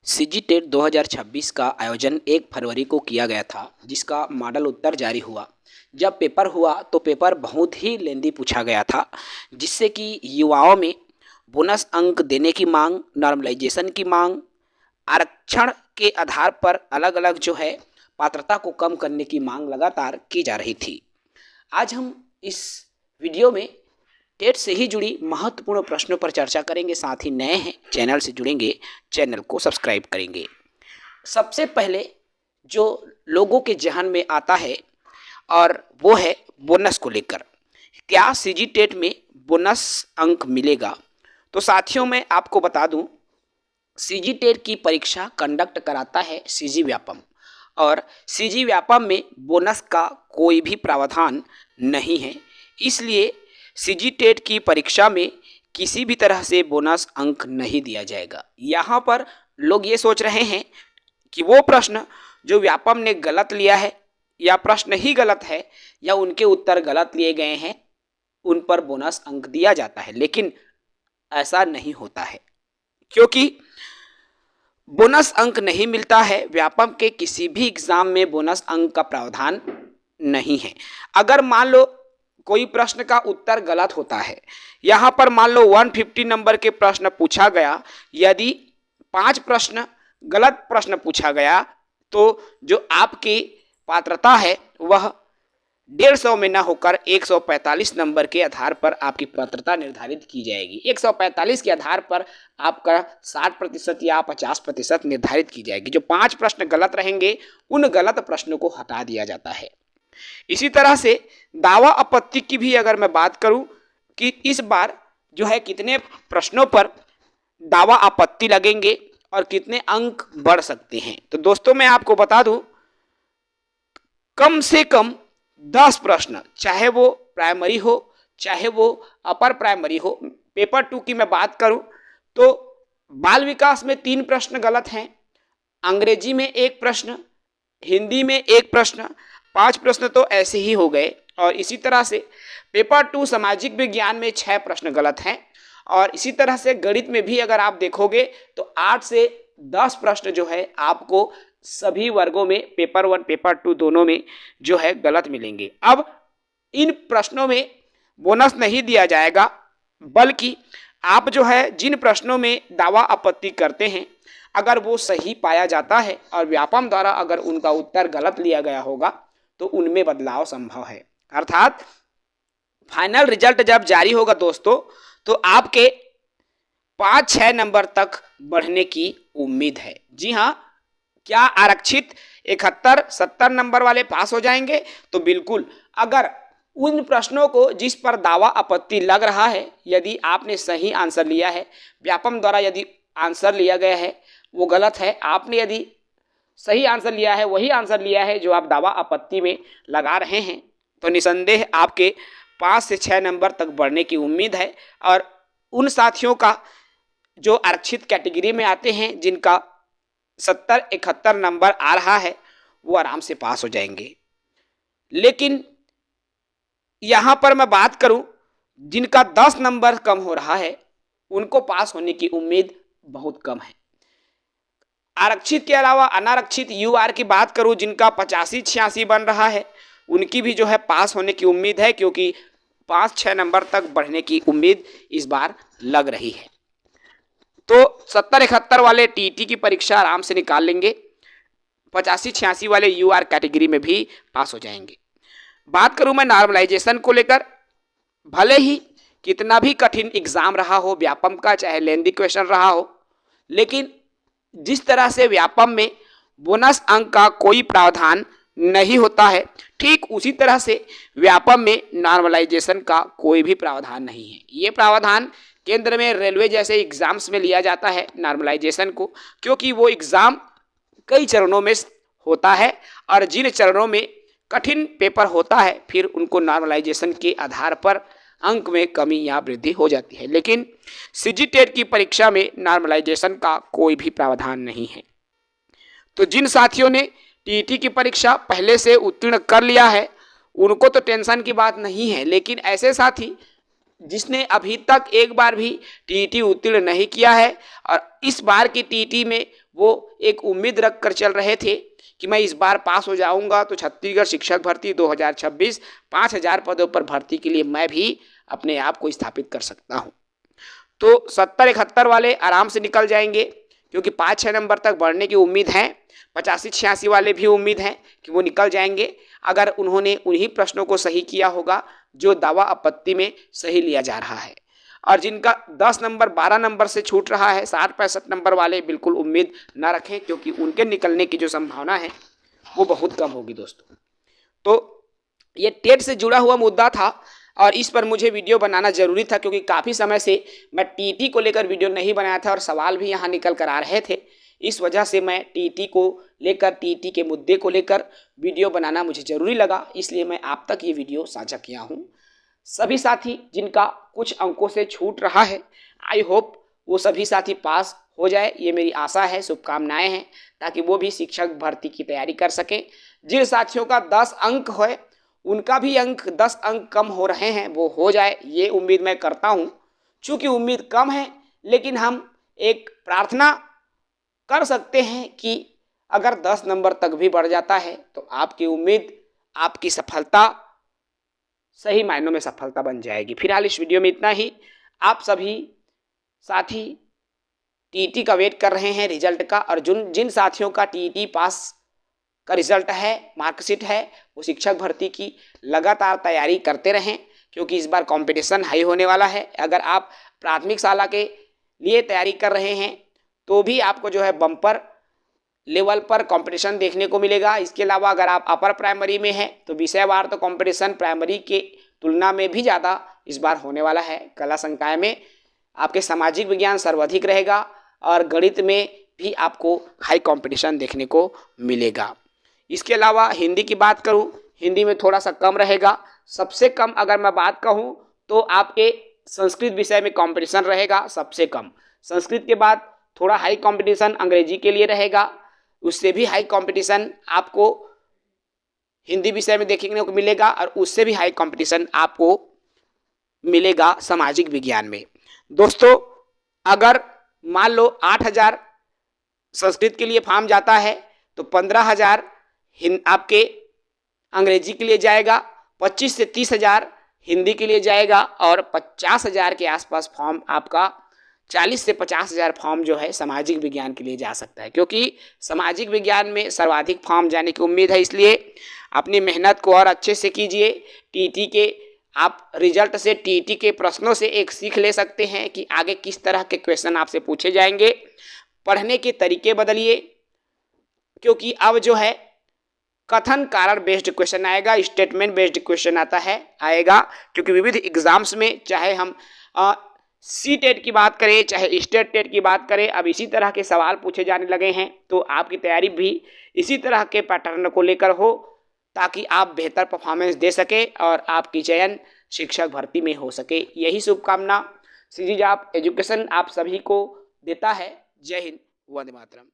CG TET 2026 का आयोजन 1 फरवरी को किया गया था, जिसका मॉडल उत्तर जारी हुआ। जब पेपर हुआ तो पेपर बहुत ही लेंदी पूछा गया था, जिससे कि युवाओं में बोनस अंक देने की मांग, नॉर्मलाइजेशन की मांग, आरक्षण के आधार पर अलग अलग जो है पात्रता को कम करने की मांग लगातार की जा रही थी। आज हम इस वीडियो में टेट से ही जुड़ी महत्वपूर्ण प्रश्नों पर चर्चा करेंगे। साथ ही नए हैं चैनल से जुड़ेंगे, चैनल को सब्सक्राइब करेंगे। सबसे पहले जो लोगों के जहन में आता है और वो है बोनस को लेकर, क्या सीजी टेट में बोनस अंक मिलेगा? तो साथियों मैं आपको बता दूं, सीजी टेट की परीक्षा कंडक्ट कराता है सीजी व्यापम, और सीजी व्यापम में बोनस का कोई भी प्रावधान नहीं है। इसलिए सीजी टेट की परीक्षा में किसी भी तरह से बोनस अंक नहीं दिया जाएगा। यहाँ पर लोग ये सोच रहे हैं कि वो प्रश्न जो व्यापम ने गलत लिया है, या प्रश्न ही गलत है, या उनके उत्तर गलत लिए गए हैं, उन पर बोनस अंक दिया जाता है। लेकिन ऐसा नहीं होता है, क्योंकि बोनस अंक नहीं मिलता है। व्यापम के किसी भी एग्जाम में बोनस अंक का प्रावधान नहीं है। अगर मान लो कोई प्रश्न का उत्तर गलत होता है, यहाँ पर मान लो 150 नंबर के प्रश्न पूछा गया, यदि 5 प्रश्न गलत प्रश्न पूछा गया तो जो आपकी पात्रता है वह 150 में न होकर 145 नंबर के आधार पर आपकी पात्रता निर्धारित की जाएगी। 145 के आधार पर आपका 60% या 50% निर्धारित की जाएगी। जो 5 प्रश्न गलत रहेंगे उन गलत प्रश्नों को हटा दिया जाता है। इसी तरह से दावा आपत्ति की भी अगर मैं बात करूं कि इस बार जो है कितने प्रश्नों पर दावा आपत्ति लगेंगे और कितने अंक बढ़ सकते हैं, तो दोस्तों मैं आपको बता दूं, कम से कम 10 प्रश्न, चाहे वो प्राइमरी हो चाहे वो अपर प्राइमरी हो। पेपर 2 की मैं बात करूं तो बाल विकास में 3 प्रश्न गलत हैं, अंग्रेजी में 1 प्रश्न, हिंदी में 1 प्रश्न, 5 प्रश्न तो ऐसे ही हो गए। और इसी तरह से पेपर 2 सामाजिक विज्ञान में 6 प्रश्न गलत हैं। और इसी तरह से गणित में भी अगर आप देखोगे तो 8 से 10 प्रश्न जो है आपको सभी वर्गों में पेपर 1 पेपर 2 दोनों में जो है गलत मिलेंगे। अब इन प्रश्नों में बोनस नहीं दिया जाएगा, बल्कि आप जो है जिन प्रश्नों में दावा आपत्ति करते हैं, अगर वो सही पाया जाता है और व्यापम द्वारा अगर उनका उत्तर गलत लिया गया होगा तो उनमें बदलाव संभव है। अर्थात फाइनल रिजल्ट जब जारी होगा दोस्तों, तो आपके 5-6 नंबर तक बढ़ने की उम्मीद है। जी हाँ, क्या आरक्षित 71-70 नंबर वाले पास हो जाएंगे? तो बिल्कुल। अगर उन प्रश्नों को जिस पर दावा आपत्ति लग रहा है, यदि आपने सही आंसर लिया है, व्यापम द्वारा यदि आंसर लिया गया है वो गलत है, आपने यदि सही आंसर लिया है, वही आंसर लिया है जो आप दावा आपत्ति में लगा रहे हैं, तो निसंदेह आपके 5 से 6 नंबर तक बढ़ने की उम्मीद है। और उन साथियों का जो आरक्षित कैटेगरी में आते हैं, जिनका 70-71 नंबर आ रहा है, वो आराम से पास हो जाएंगे। लेकिन यहाँ पर मैं बात करूं, जिनका 10 नंबर कम हो रहा है, उनको पास होने की उम्मीद बहुत कम है। आरक्षित के अलावा अनारक्षित यूआर की बात करूं, जिनका 85-86 बन रहा है, उनकी भी जो है पास होने की उम्मीद है, क्योंकि 5-6 नंबर तक बढ़ने की उम्मीद इस बार लग रही है। तो 70-71 वाले टीटी की परीक्षा आराम से निकाल लेंगे, 85-86 वाले यूआर कैटेगरी में भी पास हो जाएंगे। बात करूं मैं नॉर्मलाइजेशन को लेकर, भले ही कितना भी कठिन एग्जाम रहा हो व्यापम का, चाहे लेंदी क्वेश्चन रहा हो, लेकिन जिस तरह से व्यापम में बोनस अंक का कोई प्रावधान नहीं होता है, ठीक उसी तरह से व्यापम में नॉर्मलाइजेशन का कोई भी प्रावधान नहीं है। ये प्रावधान केंद्र में रेलवे जैसे एग्जाम्स में लिया जाता है नॉर्मलाइजेशन को, क्योंकि वो एग्जाम कई चरणों में होता है, और जिन चरणों में कठिन पेपर होता है फिर उनको नॉर्मलाइजेशन के आधार पर अंक में कमी या वृद्धि हो जाती है। लेकिन सीजी टेट की परीक्षा में नॉर्मलाइजेशन का कोई भी प्रावधान नहीं है। तो जिन साथियों ने टीटी की परीक्षा पहले से उत्तीर्ण कर लिया है, उनको तो टेंशन की बात नहीं है। लेकिन ऐसे साथी जिसने अभी तक एक बार भी टीईटी उत्तीर्ण नहीं किया है और इस बार की टीईटी में वो एक उम्मीद रख कर चल रहे थे कि मैं इस बार पास हो जाऊंगा तो छत्तीसगढ़ शिक्षक भर्ती 2026 5000 पदों पर भर्ती के लिए मैं भी अपने आप को स्थापित कर सकता हूं। तो 70-71 वाले आराम से निकल जाएंगे, क्योंकि 5-6 नंबर तक बढ़ने की उम्मीद है। 85-86 वाले भी उम्मीद है कि वो निकल जाएंगे, अगर उन्होंने उन्हीं प्रश्नों को सही किया होगा जो दावा आपत्ति में सही लिया जा रहा है। और जिनका 10 नंबर 12 नंबर से छूट रहा है, 60-65 नंबर वाले बिल्कुल उम्मीद ना रखें, क्योंकि उनके निकलने की जो संभावना है वो बहुत कम होगी दोस्तों। तो ये टेट से जुड़ा हुआ मुद्दा था और इस पर मुझे वीडियो बनाना जरूरी था, क्योंकि काफ़ी समय से मैं टीटी को लेकर वीडियो नहीं बनाया था और सवाल भी यहाँ निकल कर आ रहे थे। इस वजह से मैं टीटी को लेकर, टीटी के मुद्दे को लेकर वीडियो बनाना मुझे ज़रूरी लगा, इसलिए मैं आप तक ये वीडियो साझा किया हूँ। सभी साथी जिनका कुछ अंकों से छूट रहा है, आई होप वो सभी साथी पास हो जाए, ये मेरी आशा है, शुभकामनाएं हैं, ताकि वो भी शिक्षक भर्ती की तैयारी कर सकें। जिन साथियों का 10 अंक है उनका भी अंक 10 अंक कम हो रहे हैं, वो हो जाए, ये उम्मीद मैं करता हूँ। चूँकि उम्मीद कम है, लेकिन हम एक प्रार्थना कर सकते हैं कि अगर 10 नंबर तक भी बढ़ जाता है तो आपकी उम्मीद, आपकी सफलता सही मायनों में सफलता बन जाएगी। फिलहाल इस वीडियो में इतना ही। आप सभी साथी टीटी का वेट कर रहे हैं रिजल्ट का, और जिन साथियों का टीटी पास का रिजल्ट है, मार्कशीट है, वो शिक्षक भर्ती की लगातार तैयारी करते रहें, क्योंकि इस बार कंपटीशन हाई होने वाला है। अगर आप प्राथमिक शाला के लिए तैयारी कर रहे हैं तो भी आपको जो है बम्पर लेवल पर कंपटीशन देखने को मिलेगा। इसके अलावा अगर आप अपर प्राइमरी में हैं तो विषयवार तो कंपटीशन प्राइमरी के तुलना में भी ज़्यादा इस बार होने वाला है। कला संकाय में आपके सामाजिक विज्ञान सर्वाधिक रहेगा और गणित में भी आपको हाई कंपटीशन देखने को मिलेगा। इसके अलावा हिंदी की बात करूं, हिंदी में थोड़ा सा कम रहेगा। सबसे कम अगर मैं बात कहूं तो आपके संस्कृत विषय में कंपटीशन रहेगा सबसे कम। संस्कृत के बाद थोड़ा हाई कंपटीशन अंग्रेजी के लिए रहेगा, उससे भी हाई कंपटीशन आपको हिंदी विषय में देखने को मिलेगा, और उससे भी हाई कंपटीशन आपको मिलेगा सामाजिक विज्ञान में। दोस्तों, अगर मान लो 8000 संस्कृत के लिए फॉर्म जाता है तो 15000 आपके अंग्रेजी के लिए जाएगा, 25 से 30,000 हिंदी के लिए जाएगा, और 50,000 के आसपास फॉर्म आपका, 40 से 50,000 फॉर्म जो है सामाजिक विज्ञान के लिए जा सकता है, क्योंकि सामाजिक विज्ञान में सर्वाधिक फॉर्म जाने की उम्मीद है। इसलिए अपनी मेहनत को और अच्छे से कीजिए। टीटी के आप रिजल्ट से, टीटी के प्रश्नों से एक सीख ले सकते हैं कि आगे किस तरह के क्वेश्चन आपसे पूछे जाएंगे। पढ़ने के तरीके बदलिए, क्योंकि अब जो है कथन कारण बेस्ड क्वेश्चन आएगा, स्टेटमेंट बेस्ड क्वेश्चन आएगा, क्योंकि विविध एग्जाम्स में, चाहे हम सी टेट की बात करें, चाहे स्टेट टेट की बात करें, अब इसी तरह के सवाल पूछे जाने लगे हैं। तो आपकी तैयारी भी इसी तरह के पैटर्न को लेकर हो, ताकि आप बेहतर परफॉर्मेंस दे सके और आपकी चयन शिक्षक भर्ती में हो सके। यही शुभकामना श्रीजी आप एजुकेशन आप सभी को देता है। जय हिंद, वंदे मातरम।